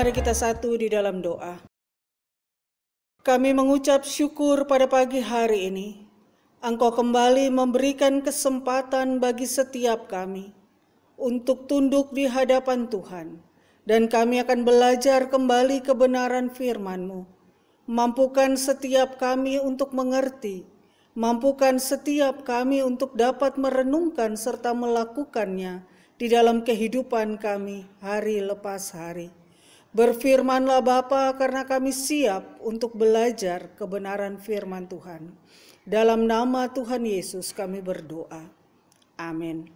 Mari kita satu di dalam doa. Kami mengucap syukur pada pagi hari ini. Engkau kembali memberikan kesempatan bagi setiap kami untuk tunduk di hadapan Tuhan. Dan kami akan belajar kembali kebenaran firman-Mu. Mampukan setiap kami untuk mengerti. Mampukan setiap kami untuk dapat merenungkan serta melakukannya di dalam kehidupan kami hari lepas hari. Berfirmanlah Bapa, karena kami siap untuk belajar kebenaran firman Tuhan. Dalam nama Tuhan Yesus kami berdoa. Amin.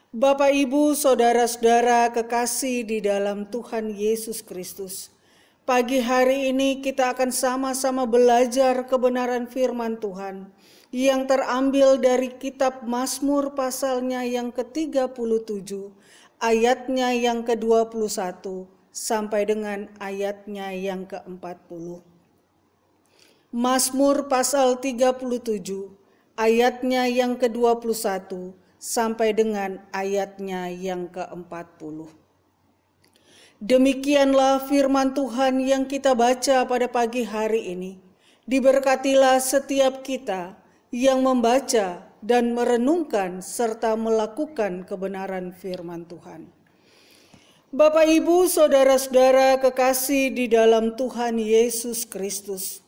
Bapak, Ibu, saudara-saudara kekasih di dalam Tuhan Yesus Kristus. Pagi hari ini kita akan sama-sama belajar kebenaran firman Tuhan yang terambil dari kitab Mazmur pasalnya yang ke-37, ayatnya yang ke-21 sampai dengan ayatnya yang ke-40. Mazmur pasal 37, ayatnya yang ke-21 sampai dengan ayatnya yang ke-40. Demikianlah firman Tuhan yang kita baca pada pagi hari ini. Diberkatilah setiap kita yang membaca dan merenungkan serta melakukan kebenaran firman Tuhan. Bapak, Ibu, saudara-saudara kekasih di dalam Tuhan Yesus Kristus.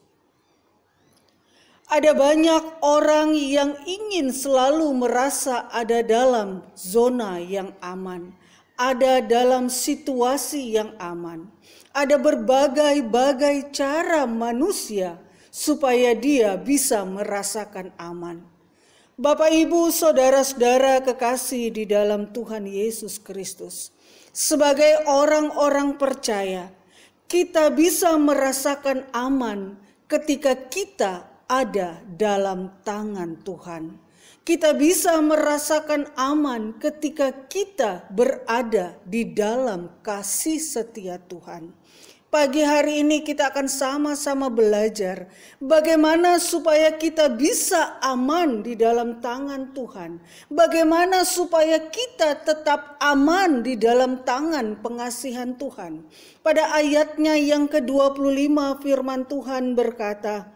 Ada banyak orang yang ingin selalu merasa ada dalam zona yang aman. Ada dalam situasi yang aman. Ada berbagai-bagai cara manusia supaya dia bisa merasakan aman. Bapak, Ibu, saudara-saudara kekasih di dalam Tuhan Yesus Kristus. Sebagai orang-orang percaya, kita bisa merasakan aman ketika kita ada dalam tangan Tuhan. Kita bisa merasakan aman ketika kita berada di dalam kasih setia Tuhan. Pagi hari ini kita akan sama-sama belajar bagaimana supaya kita bisa aman di dalam tangan Tuhan. Bagaimana supaya kita tetap aman di dalam tangan pengasihan Tuhan. Pada ayatnya yang ke-25 firman Tuhan berkata,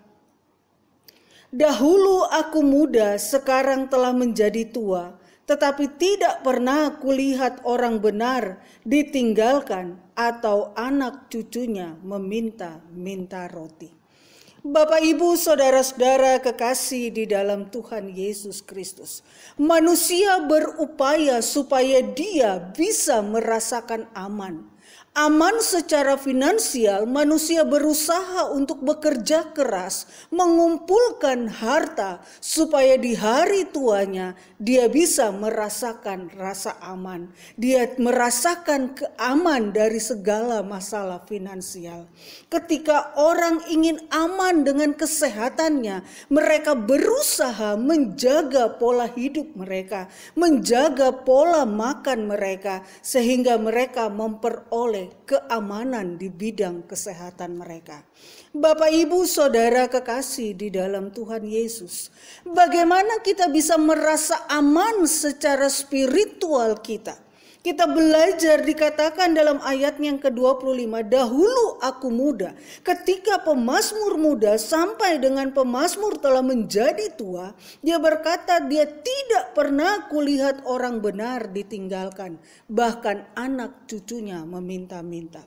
"Dahulu aku muda, sekarang telah menjadi tua. Tetapi tidak pernah kulihat orang benar ditinggalkan atau anak cucunya meminta-minta roti." Bapak, Ibu, saudara-saudara kekasih di dalam Tuhan Yesus Kristus. Manusia berupaya supaya dia bisa merasakan aman. Aman secara finansial, manusia berusaha untuk bekerja keras, mengumpulkan harta supaya di hari tuanya dia bisa merasakan rasa aman. Dia merasakan keaman dari segala masalah finansial. Ketika orang ingin aman dengan kesehatannya, mereka berusaha menjaga pola hidup mereka, menjaga pola makan mereka, sehingga mereka memperoleh keamanan di bidang kesehatan mereka. Bapak, Ibu, saudara kekasih di dalam Tuhan Yesus, bagaimana kita bisa merasa aman secara spiritual kita? Kita belajar dikatakan dalam ayat yang ke-25, dahulu aku muda. Ketika pemazmur muda sampai dengan pemazmur telah menjadi tua, dia berkata dia tidak pernah kulihat orang benar ditinggalkan, bahkan anak cucunya meminta-minta.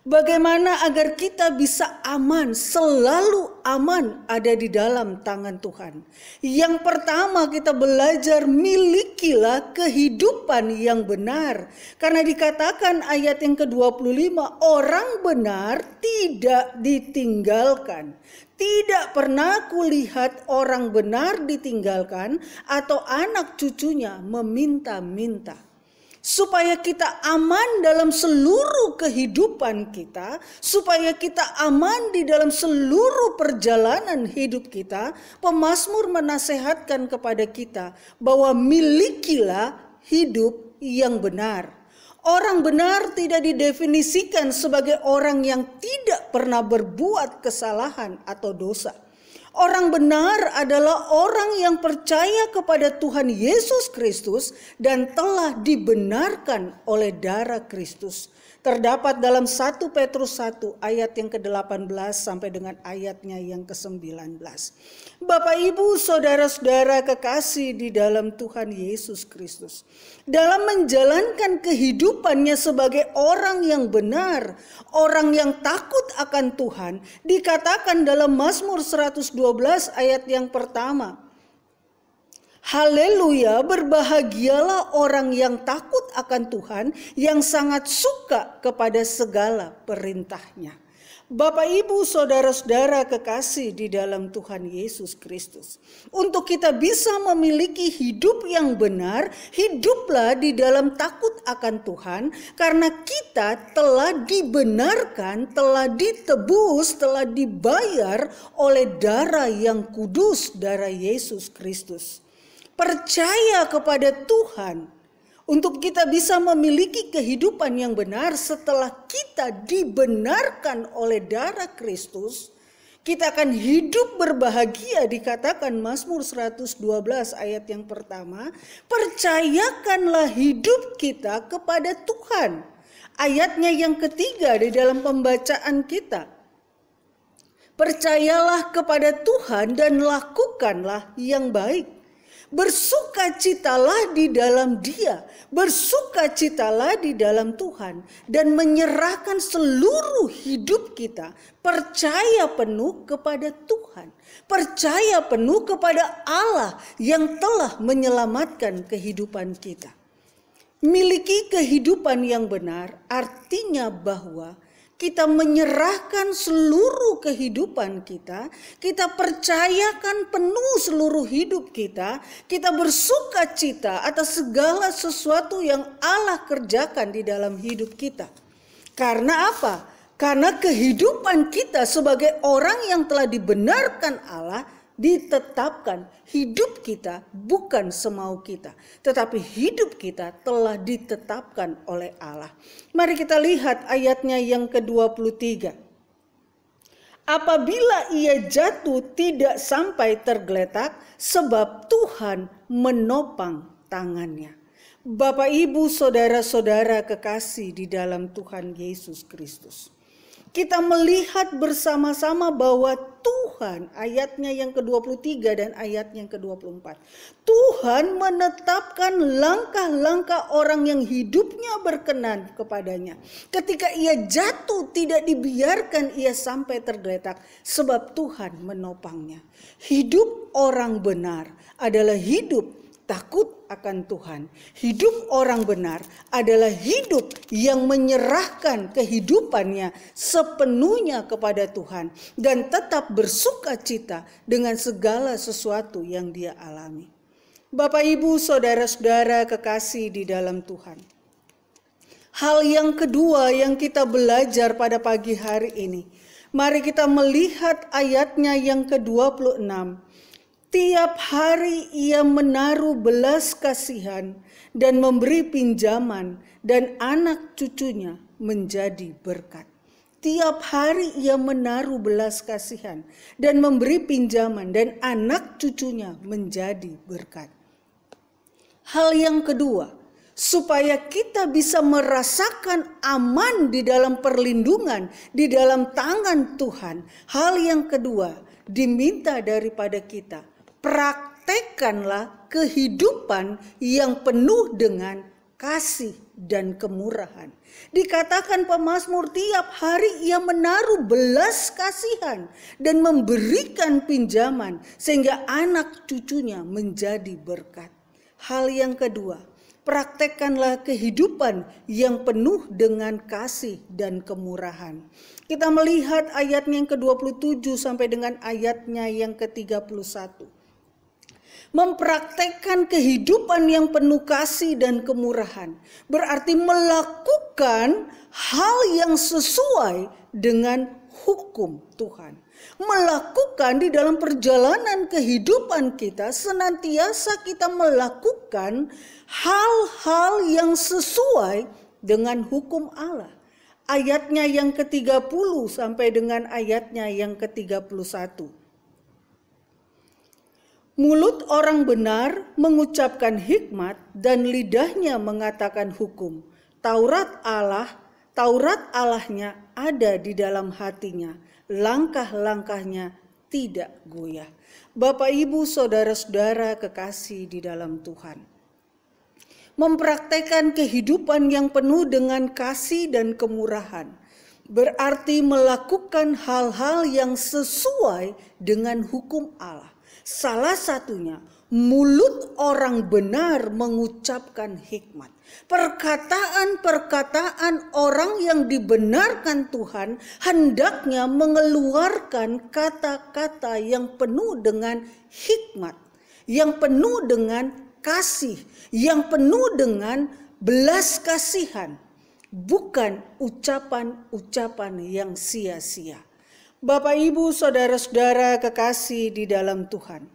Bagaimana agar kita bisa aman, selalu aman ada di dalam tangan Tuhan? Yang pertama kita belajar milikilah kehidupan yang benar. Karena dikatakan ayat yang ke-25, orang benar tidak ditinggalkan. Tidak pernah kulihat orang benar ditinggalkan atau anak cucunya meminta-minta. Supaya kita aman dalam seluruh kehidupan kita, supaya kita aman di dalam seluruh perjalanan hidup kita, pemazmur menasehatkan kepada kita bahwa milikilah hidup yang benar. Orang benar tidak didefinisikan sebagai orang yang tidak pernah berbuat kesalahan atau dosa. Orang benar adalah orang yang percaya kepada Tuhan Yesus Kristus dan telah dibenarkan oleh darah Kristus. Terdapat dalam 1 Petrus 1 ayat yang ke-18 sampai dengan ayatnya yang ke-19. Bapak, Ibu, saudara-saudara kekasih di dalam Tuhan Yesus Kristus, dalam menjalankan kehidupannya sebagai orang yang benar, orang yang takut akan Tuhan, dikatakan dalam Mazmur 112 ayat yang pertama, haleluya, berbahagialah orang yang takut akan Tuhan, yang sangat suka kepada segala perintahnya. Bapak, Ibu, saudara-saudara kekasih di dalam Tuhan Yesus Kristus, untuk kita bisa memiliki hidup yang benar, hiduplah di dalam takut akan Tuhan, karena kita telah dibenarkan, telah ditebus, telah dibayar oleh darah yang kudus, darah Yesus Kristus. Percaya kepada Tuhan untuk kita bisa memiliki kehidupan yang benar. Setelah kita dibenarkan oleh darah Kristus, kita akan hidup berbahagia. Dikatakan Mazmur 112 ayat yang pertama, percayakanlah hidup kita kepada Tuhan. Ayatnya yang ketiga di dalam pembacaan kita, percayalah kepada Tuhan dan lakukanlah yang baik. Bersukacitalah di dalam Dia, bersukacitalah di dalam Tuhan, dan menyerahkan seluruh hidup kita, percaya penuh kepada Tuhan, percaya penuh kepada Allah yang telah menyelamatkan kehidupan kita. Miliki kehidupan yang benar artinya bahwa kita menyerahkan seluruh kehidupan kita, kita percayakan penuh seluruh hidup kita bersukacita atas segala sesuatu yang Allah kerjakan di dalam hidup kita. Karena apa? Karena kehidupan kita sebagai orang yang telah dibenarkan Allah, ditetapkan hidup kita bukan semau kita, tetapi hidup kita telah ditetapkan oleh Allah. Mari kita lihat ayatnya yang ke-23. Apabila ia jatuh tidak sampai tergeletak, sebab Tuhan menopang tangannya. Bapak, Ibu, saudara-saudara kekasih di dalam Tuhan Yesus Kristus, kita melihat bersama-sama bahwa Tuhan, ayatnya yang ke-23 dan ayatnya yang ke-24. Tuhan menetapkan langkah-langkah orang yang hidupnya berkenan kepadanya. Ketika ia jatuh tidak dibiarkan ia sampai tergeletak, sebab Tuhan menopangnya. Hidup orang benar adalah hidup takut akan Tuhan. Hidup orang benar adalah hidup yang menyerahkan kehidupannya sepenuhnya kepada Tuhan dan tetap bersukacita dengan segala sesuatu yang dia alami. Bapak, Ibu, saudara-saudara kekasih di dalam Tuhan, hal yang kedua yang kita belajar pada pagi hari ini, mari kita melihat ayatnya yang ke-26. Tiap hari ia menaruh belas kasihan dan memberi pinjaman, dan anak cucunya menjadi berkat. Tiap hari ia menaruh belas kasihan dan memberi pinjaman, dan anak cucunya menjadi berkat. Hal yang kedua, supaya kita bisa merasakan aman di dalam perlindungan, di dalam tangan Tuhan. Hal yang kedua diminta daripada kita, praktekkanlah kehidupan yang penuh dengan kasih dan kemurahan. Dikatakan pemazmur tiap hari ia menaruh belas kasihan dan memberikan pinjaman sehingga anak cucunya menjadi berkat. Hal yang kedua, praktekkanlah kehidupan yang penuh dengan kasih dan kemurahan. Kita melihat ayatnya yang ke-27 sampai dengan ayatnya yang ke-31. Mempraktekkan kehidupan yang penuh kasih dan kemurahan berarti melakukan hal yang sesuai dengan hukum Tuhan. Melakukan di dalam perjalanan kehidupan kita, senantiasa kita melakukan hal-hal yang sesuai dengan hukum Allah. Ayatnya yang ke-30 sampai dengan ayatnya yang ke-31. Mulut orang benar mengucapkan hikmat dan lidahnya mengatakan hukum. Taurat Allahnya ada di dalam hatinya. Langkah-langkahnya tidak goyah. Bapak, Ibu, saudara-saudara kekasih di dalam Tuhan. Mempraktekkan kehidupan yang penuh dengan kasih dan kemurahan berarti melakukan hal-hal yang sesuai dengan hukum Allah. Salah satunya, mulut orang benar mengucapkan hikmat. Perkataan-perkataan orang yang dibenarkan Tuhan hendaknya mengeluarkan kata-kata yang penuh dengan hikmat, yang penuh dengan kasih, yang penuh dengan belas kasihan, bukan ucapan-ucapan yang sia-sia. Bapak, Ibu, saudara-saudara kekasih di dalam Tuhan,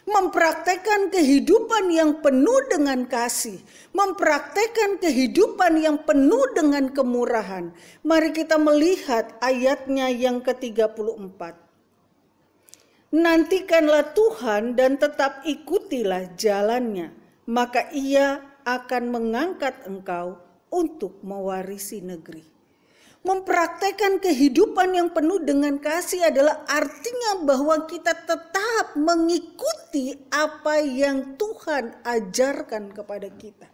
mempraktekkan kehidupan yang penuh dengan kasih, mempraktekkan kehidupan yang penuh dengan kemurahan. Mari kita melihat ayatnya yang ke-34. Nantikanlah Tuhan dan tetap ikutilah jalannya, maka Ia akan mengangkat engkau untuk mewarisi negeri. Mempraktekkan kehidupan yang penuh dengan kasih adalah artinya bahwa kita tetap mengikuti apa yang Tuhan ajarkan kepada kita.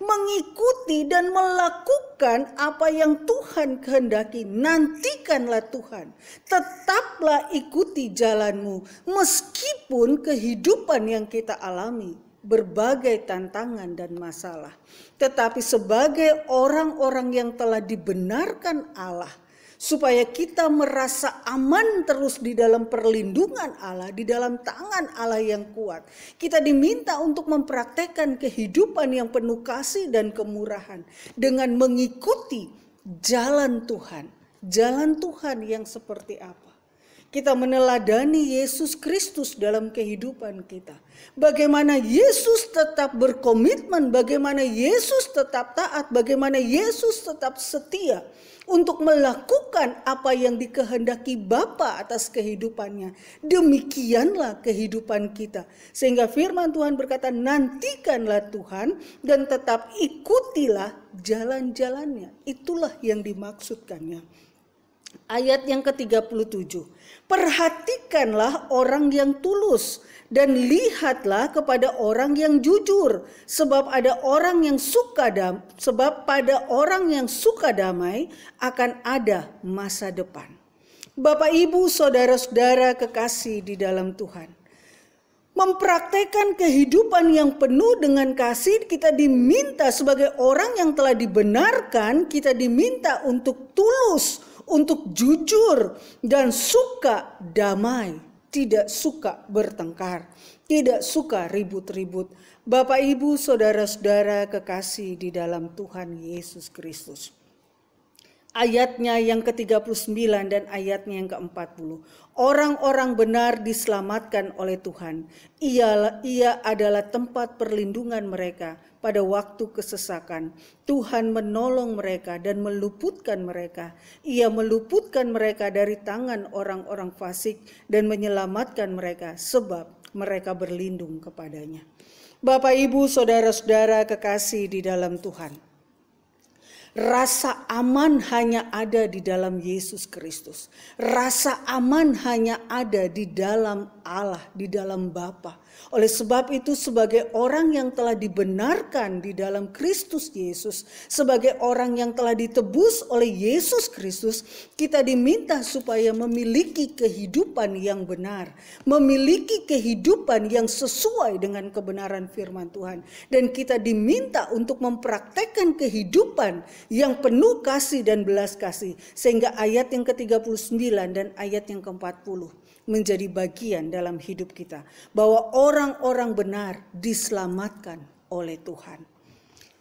Mengikuti dan melakukan apa yang Tuhan kehendaki. Nantikanlah Tuhan. Tetaplah ikuti jalanmu. Meskipun kehidupan yang kita alami berbagai tantangan dan masalah. Tetapi sebagai orang-orang yang telah dibenarkan Allah, supaya kita merasa aman terus di dalam perlindungan Allah, di dalam tangan Allah yang kuat, kita diminta untuk mempraktekkan kehidupan yang penuh kasih dan kemurahan dengan mengikuti jalan Tuhan. Jalan Tuhan yang seperti apa? Kita meneladani Yesus Kristus dalam kehidupan kita. Bagaimana Yesus tetap berkomitmen, bagaimana Yesus tetap taat, bagaimana Yesus tetap setia untuk melakukan apa yang dikehendaki Bapa atas kehidupannya. Demikianlah kehidupan kita. Sehingga firman Tuhan berkata, nantikanlah Tuhan dan tetap ikutilah jalan-jalannya. Itulah yang dimaksudkannya. Ayat yang ke-37. Perhatikanlah orang yang tulus dan lihatlah kepada orang yang jujur, sebab pada orang yang suka damai akan ada masa depan. Bapak, Ibu, saudara-saudara kekasih di dalam Tuhan, mempraktekkan kehidupan yang penuh dengan kasih, kita diminta sebagai orang yang telah dibenarkan, kita diminta untuk tulus, untuk jujur dan suka damai, tidak suka bertengkar, tidak suka ribut-ribut. Bapak, Ibu, saudara-saudara kekasih di dalam Tuhan Yesus Kristus. Ayatnya yang ke-39 dan ayatnya yang ke-40. Orang-orang benar diselamatkan oleh Tuhan. Ia adalah tempat perlindungan mereka pada waktu kesesakan. Tuhan menolong mereka dan meluputkan mereka. Ia meluputkan mereka dari tangan orang-orang fasik dan menyelamatkan mereka sebab mereka berlindung kepadanya. Bapak, Ibu, saudara-saudara kekasih di dalam Tuhan. Rasa aman hanya ada di dalam Yesus Kristus. Rasa aman hanya ada di dalam Allah, di dalam Bapa. Oleh sebab itu, sebagai orang yang telah dibenarkan di dalam Kristus Yesus, sebagai orang yang telah ditebus oleh Yesus Kristus, kita diminta supaya memiliki kehidupan yang benar, memiliki kehidupan yang sesuai dengan kebenaran firman Tuhan. Dan kita diminta untuk mempraktekkan kehidupan yang penuh kasih dan belas kasih, sehingga ayat yang ke-39 dan ayat yang ke-40 menjadi bagian dalam hidup kita, bahwa orang-orang benar diselamatkan oleh Tuhan.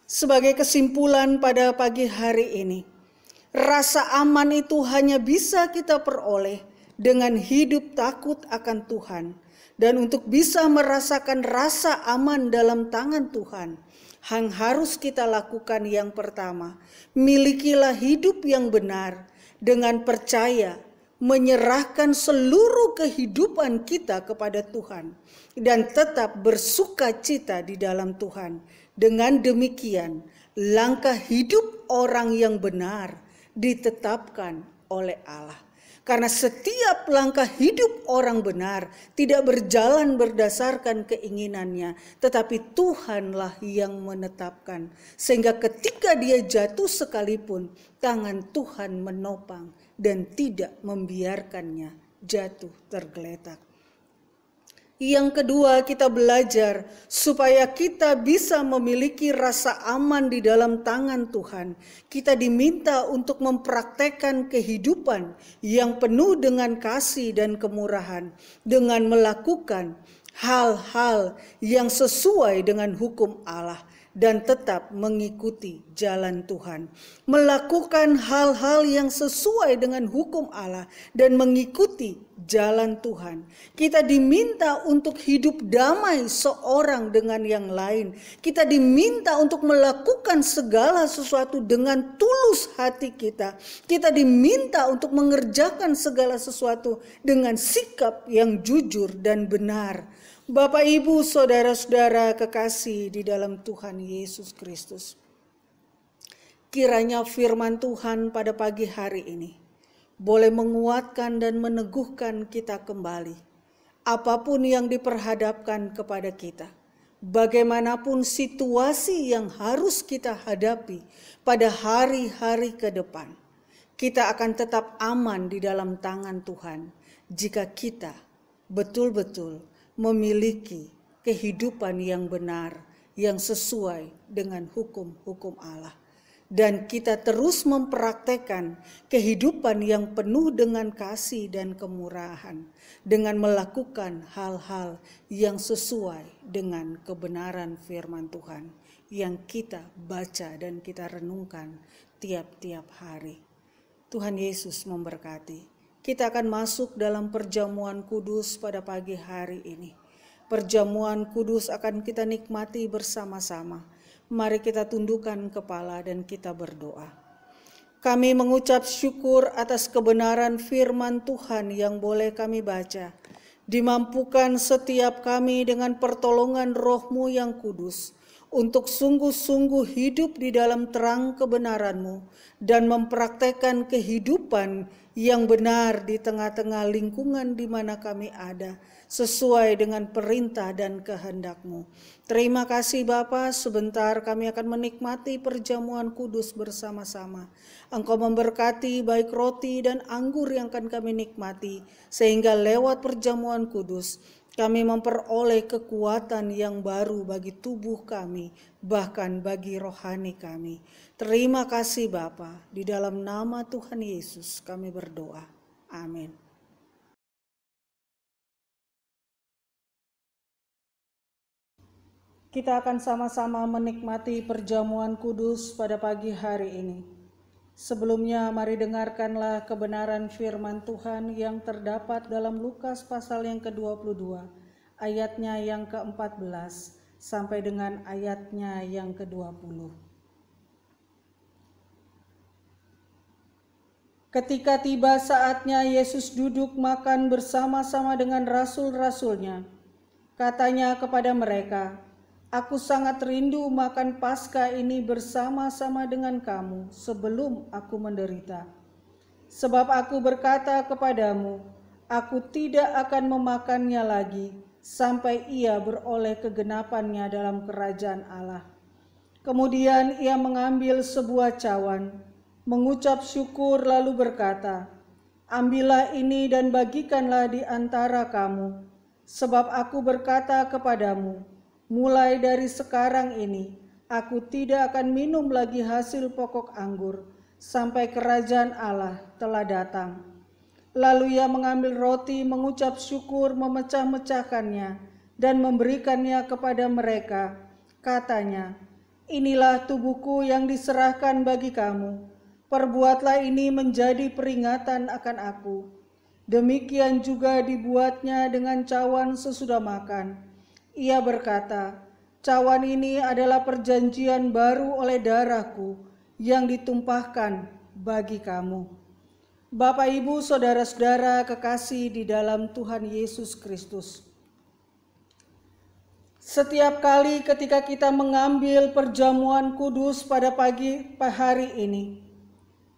Sebagai kesimpulan pada pagi hari ini, rasa aman itu hanya bisa kita peroleh dengan hidup takut akan Tuhan. Dan untuk bisa merasakan rasa aman dalam tangan Tuhan, yang harus kita lakukan yang pertama, milikilah hidup yang benar dengan percaya, menyerahkan seluruh kehidupan kita kepada Tuhan dan tetap bersuka cita di dalam Tuhan. Dengan demikian, langkah hidup orang yang benar ditetapkan oleh Allah. Karena setiap langkah hidup orang benar tidak berjalan berdasarkan keinginannya, tetapi Tuhanlah yang menetapkan. Sehingga ketika dia jatuh sekalipun, tangan Tuhan menopang dan tidak membiarkannya jatuh tergeletak. Yang kedua, kita belajar supaya kita bisa memiliki rasa aman di dalam tangan Tuhan. Kita diminta untuk mempraktekkan kehidupan yang penuh dengan kasih dan kemurahan, dengan melakukan hal-hal yang sesuai dengan hukum Allah dan tetap mengikuti jalan Tuhan. Melakukan hal-hal yang sesuai dengan hukum Allah dan mengikuti jalan Tuhan. Kita diminta untuk hidup damai seorang dengan yang lain. Kita diminta untuk melakukan segala sesuatu dengan tulus hati kita. Kita diminta untuk mengerjakan segala sesuatu dengan sikap yang jujur dan benar. Bapak, Ibu, saudara-saudara kekasih di dalam Tuhan Yesus Kristus, kiranya firman Tuhan pada pagi hari ini boleh menguatkan dan meneguhkan kita kembali. Apapun yang diperhadapkan kepada kita, bagaimanapun situasi yang harus kita hadapi pada hari-hari ke depan, kita akan tetap aman di dalam tangan Tuhan jika kita betul-betul memiliki kehidupan yang benar, yang sesuai dengan hukum-hukum Allah. Dan kita terus mempraktekkan kehidupan yang penuh dengan kasih dan kemurahan, dengan melakukan hal-hal yang sesuai dengan kebenaran firman Tuhan yang kita baca dan kita renungkan tiap-tiap hari. Tuhan Yesus memberkati. Kita akan masuk dalam perjamuan kudus pada pagi hari ini. Perjamuan kudus akan kita nikmati bersama-sama. Mari kita tundukkan kepala dan kita berdoa. Kami mengucap syukur atas kebenaran firman Tuhan yang boleh kami baca. Dimampukan setiap kami dengan pertolongan Roh-Mu yang kudus untuk sungguh-sungguh hidup di dalam terang kebenaran-Mu dan mempraktekkan kehidupan yang benar di tengah-tengah lingkungan di mana kami ada, sesuai dengan perintah dan kehendak-Mu. Terima kasih Bapa, sebentar kami akan menikmati perjamuan kudus bersama-sama. Engkau memberkati baik roti dan anggur yang akan kami nikmati, sehingga lewat perjamuan kudus kami memperoleh kekuatan yang baru bagi tubuh kami, bahkan bagi rohani kami. Terima kasih Bapa, di dalam nama Tuhan Yesus kami berdoa. Amin. Kita akan sama-sama menikmati perjamuan kudus pada pagi hari ini. Sebelumnya mari dengarkanlah kebenaran firman Tuhan yang terdapat dalam Lukas pasal yang ke-22, ayatnya yang ke-14 sampai dengan ayatnya yang ke-20. Ketika tiba saatnya Yesus duduk makan bersama-sama dengan rasul-rasulnya, katanya kepada mereka, "Aku sangat rindu makan Paskah ini bersama-sama dengan kamu sebelum aku menderita. Sebab aku berkata kepadamu, aku tidak akan memakannya lagi sampai ia beroleh kegenapannya dalam kerajaan Allah." Kemudian ia mengambil sebuah cawan, mengucap syukur lalu berkata, "Ambillah ini dan bagikanlah di antara kamu, sebab aku berkata kepadamu, mulai dari sekarang ini, aku tidak akan minum lagi hasil pokok anggur, sampai kerajaan Allah telah datang." Lalu ia mengambil roti, mengucap syukur, memecah-mecahkannya, dan memberikannya kepada mereka. Katanya, "Inilah tubuhku yang diserahkan bagi kamu. Perbuatlah ini menjadi peringatan akan aku." Demikian juga dibuatnya dengan cawan sesudah makan. Ia berkata, "Cawan ini adalah perjanjian baru oleh darahku yang ditumpahkan bagi kamu. Bapak, Ibu, saudara-saudara kekasih di dalam Tuhan Yesus Kristus. Setiap kali ketika kita mengambil perjamuan kudus pada pagi hari ini,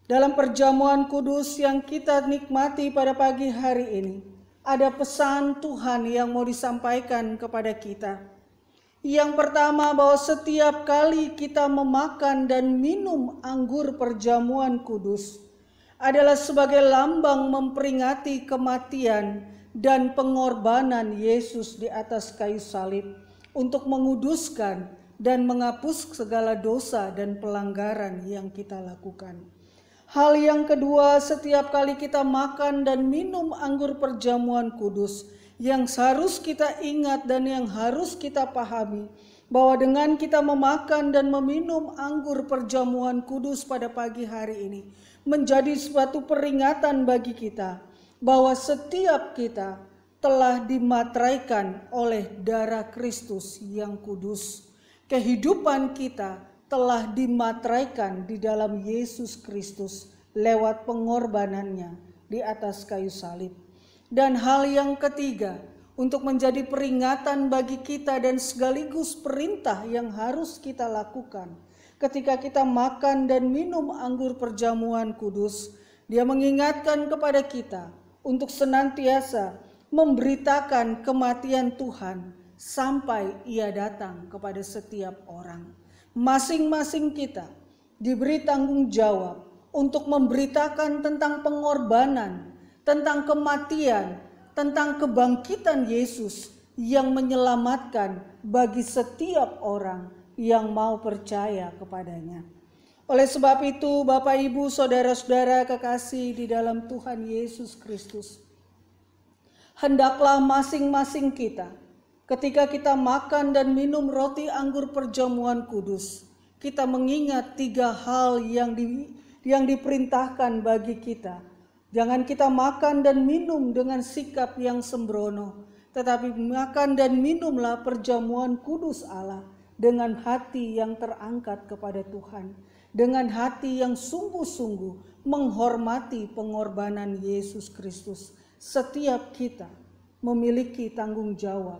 dalam perjamuan kudus yang kita nikmati pada pagi hari ini, ada pesan Tuhan yang mau disampaikan kepada kita. Yang pertama, bahwa setiap kali kita memakan dan minum anggur perjamuan kudus adalah sebagai lambang memperingati kematian dan pengorbanan Yesus di atas kayu salib untuk menguduskan dan menghapus segala dosa dan pelanggaran yang kita lakukan. Hal yang kedua, setiap kali kita makan dan minum anggur perjamuan kudus, yang harus kita ingat dan yang harus kita pahami, bahwa dengan kita memakan dan meminum anggur perjamuan kudus pada pagi hari ini, menjadi suatu peringatan bagi kita, bahwa setiap kita telah dimateraikan oleh darah Kristus yang kudus. Kehidupan kita telah dimateraikan di dalam Yesus Kristus lewat pengorbanannya di atas kayu salib. Dan hal yang ketiga, untuk menjadi peringatan bagi kita dan sekaligus perintah yang harus kita lakukan ketika kita makan dan minum anggur perjamuan kudus, dia mengingatkan kepada kita untuk senantiasa memberitakan kematian Tuhan sampai Ia datang kepada setiap orang. Masing-masing kita diberi tanggung jawab untuk memberitakan tentang pengorbanan, tentang kematian, tentang kebangkitan Yesus yang menyelamatkan bagi setiap orang yang mau percaya kepadanya. Oleh sebab itu, Bapak, Ibu, saudara-saudara kekasih di dalam Tuhan Yesus Kristus, hendaklah masing-masing kita ketika kita makan dan minum roti anggur perjamuan kudus, kita mengingat 3 hal yang diperintahkan bagi kita. Jangan kita makan dan minum dengan sikap yang sembrono, tetapi makan dan minumlah perjamuan kudus Allah dengan hati yang terangkat kepada Tuhan, dengan hati yang sungguh-sungguh menghormati pengorbanan Yesus Kristus. Setiap kita memiliki tanggung jawab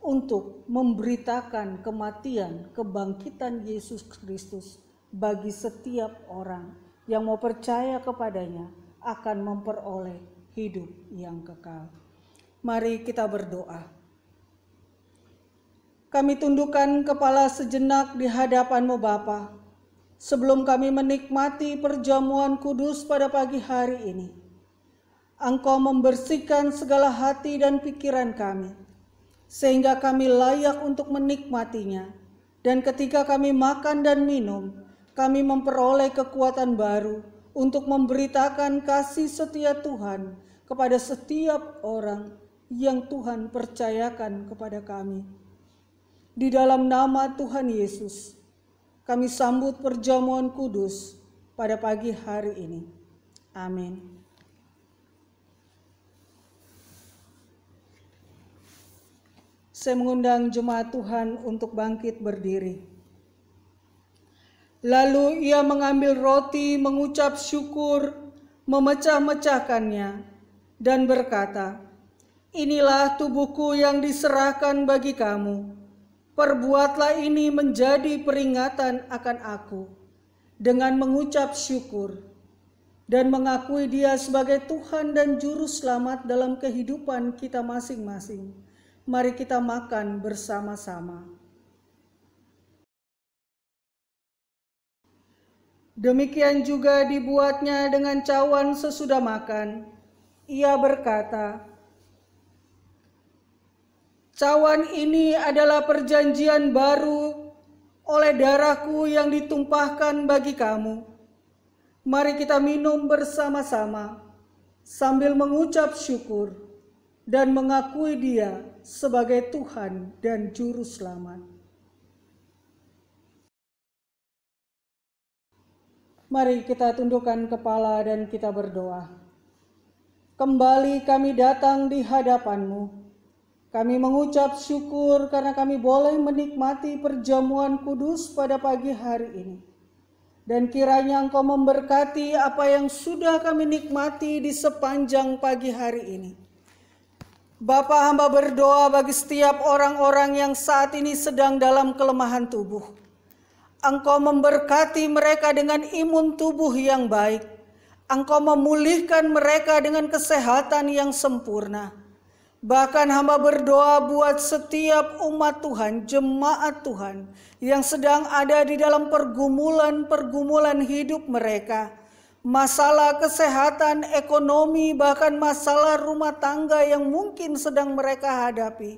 untuk memberitakan kematian, kebangkitan Yesus Kristus bagi setiap orang yang mau percaya kepadanya akan memperoleh hidup yang kekal. Mari kita berdoa. Kami tundukkan kepala sejenak di hadapan-Mu Bapa, sebelum kami menikmati perjamuan kudus pada pagi hari ini. Engkau membersihkan segala hati dan pikiran kami, sehingga kami layak untuk menikmatinya. Dan ketika kami makan dan minum, kami memperoleh kekuatan baru untuk memberitakan kasih setia Tuhan kepada setiap orang yang Tuhan percayakan kepada kami. Di dalam nama Tuhan Yesus, kami sambut perjamuan kudus pada pagi hari ini. Amin. Saya mengundang jemaat Tuhan untuk bangkit berdiri. Lalu ia mengambil roti, mengucap syukur, memecah-mecahkannya, dan berkata, "Inilah tubuhku yang diserahkan bagi kamu. Perbuatlah ini menjadi peringatan akan aku." Dengan mengucap syukur dan mengakui Dia sebagai Tuhan dan Juru Selamat dalam kehidupan kita masing-masing, mari kita makan bersama-sama. Demikian juga dibuatnya dengan cawan sesudah makan. Ia berkata, "Cawan ini adalah perjanjian baru oleh darahku yang ditumpahkan bagi kamu. Mari kita minum bersama-sama sambil mengucap syukur dan mengakui Dia sebagai Tuhan dan Juru Selamat." Mari kita tundukkan kepala dan kita berdoa. Kembali kami datang di hadapan-Mu. Kami mengucap syukur karena kami boleh menikmati perjamuan kudus pada pagi hari ini. Dan kiranya Engkau memberkati apa yang sudah kami nikmati di sepanjang pagi hari ini. Bapa, hamba berdoa bagi setiap orang-orang yang saat ini sedang dalam kelemahan tubuh. Engkau memberkati mereka dengan imun tubuh yang baik. Engkau memulihkan mereka dengan kesehatan yang sempurna. Bahkan hamba berdoa buat setiap umat Tuhan, jemaat Tuhan yang sedang ada di dalam pergumulan hidup mereka. Masalah kesehatan, ekonomi, bahkan masalah rumah tangga yang mungkin sedang mereka hadapi.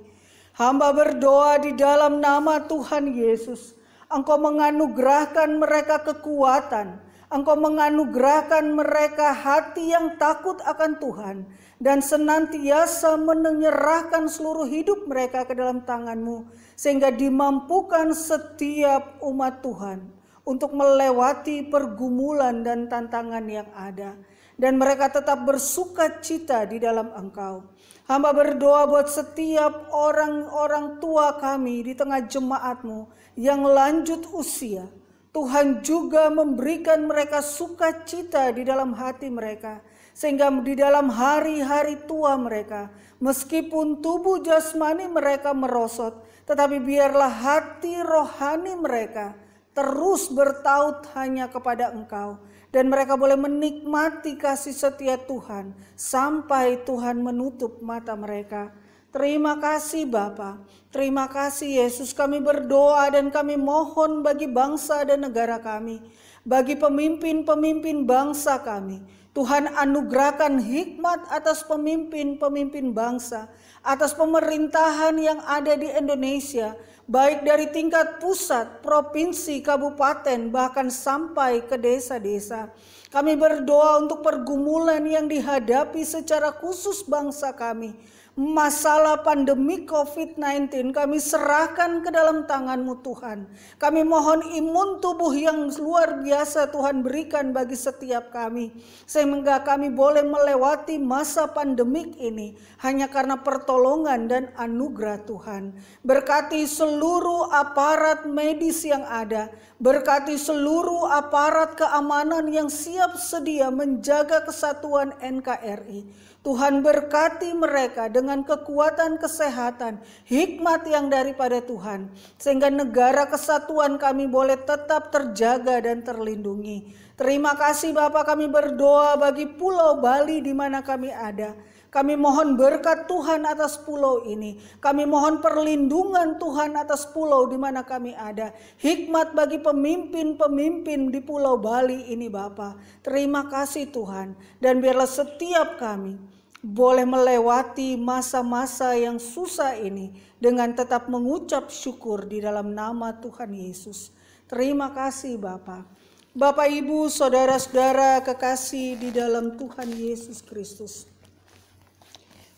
Hamba berdoa di dalam nama Tuhan Yesus, Engkau menganugerahkan mereka kekuatan, Engkau menganugerahkan mereka hati yang takut akan Tuhan, dan senantiasa menyerahkan seluruh hidup mereka ke dalam tangan-Mu, sehingga dimampukan setiap umat Tuhan untuk melewati pergumulan dan tantangan yang ada, dan mereka tetap bersuka cita di dalam Engkau. Hamba berdoa buat setiap orang-orang tua kami di tengah jemaat-Mu yang lanjut usia. Tuhan juga memberikan mereka sukacita di dalam hati mereka, sehingga di dalam hari-hari tua mereka, meskipun tubuh jasmani mereka merosot, tetapi biarlah hati rohani mereka terus bertaut hanya kepada Engkau, dan mereka boleh menikmati kasih setia Tuhan sampai Tuhan menutup mata mereka. Terima kasih Bapa, terima kasih Yesus. Kami berdoa dan kami mohon bagi bangsa dan negara kami, bagi pemimpin-pemimpin bangsa kami. Tuhan anugerahkan hikmat atas pemimpin-pemimpin bangsa, atas pemerintahan yang ada di Indonesia, baik dari tingkat pusat, provinsi, kabupaten, bahkan sampai ke desa-desa. Kami berdoa untuk pergumulan yang dihadapi secara khusus bangsa kami. Masalah pandemi COVID-19 kami serahkan ke dalam tangan-Mu Tuhan. Kami mohon imun tubuh yang luar biasa Tuhan berikan bagi setiap kami, sehingga kami boleh melewati masa pandemik ini hanya karena pertolongan dan anugerah Tuhan. Berkati seluruh aparat medis yang ada, berkati seluruh aparat keamanan yang siap sedia menjaga kesatuan NKRI. Tuhan berkati mereka dengan kekuatan kesehatan, hikmat yang daripada Tuhan, sehingga negara kesatuan kami boleh tetap terjaga dan terlindungi. Terima kasih Bapa, kami berdoa bagi Pulau Bali di mana kami ada. Kami mohon berkat Tuhan atas pulau ini. Kami mohon perlindungan Tuhan atas pulau di mana kami ada. Hikmat bagi pemimpin-pemimpin di Pulau Bali ini Bapa. Terima kasih Tuhan. Dan biarlah setiap kami boleh melewati masa-masa yang susah ini dengan tetap mengucap syukur di dalam nama Tuhan Yesus. Terima kasih Bapa. Bapak, Ibu, saudara-saudara kekasih di dalam Tuhan Yesus Kristus.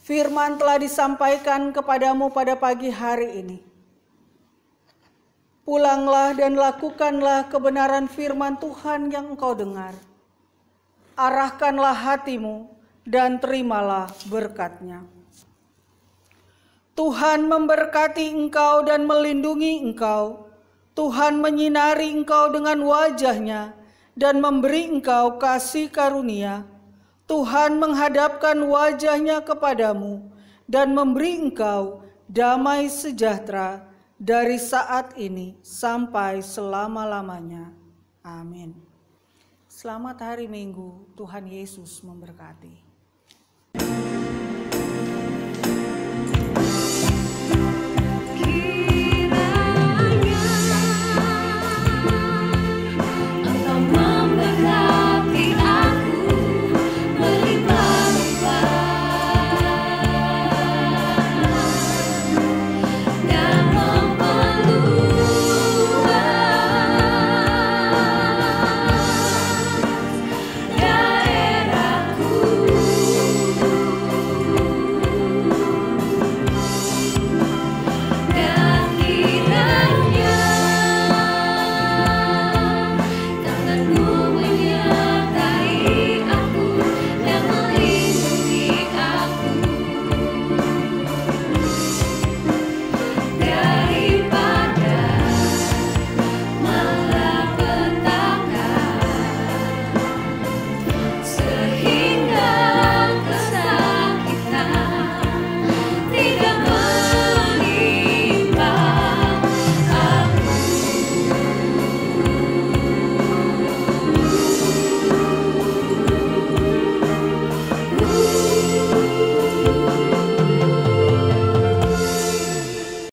Firman telah disampaikan kepadamu pada pagi hari ini. Pulanglah dan lakukanlah kebenaran firman Tuhan yang engkau dengar. Arahkanlah hatimu dan terimalah berkat-Nya. Tuhan memberkati engkau dan melindungi engkau. Tuhan menyinari engkau dengan wajah-Nya dan memberi engkau kasih karunia. Tuhan menghadapkan wajah-Nya kepadamu dan memberi engkau damai sejahtera dari saat ini sampai selama-lamanya. Amin. Selamat hari Minggu, Tuhan Yesus memberkati.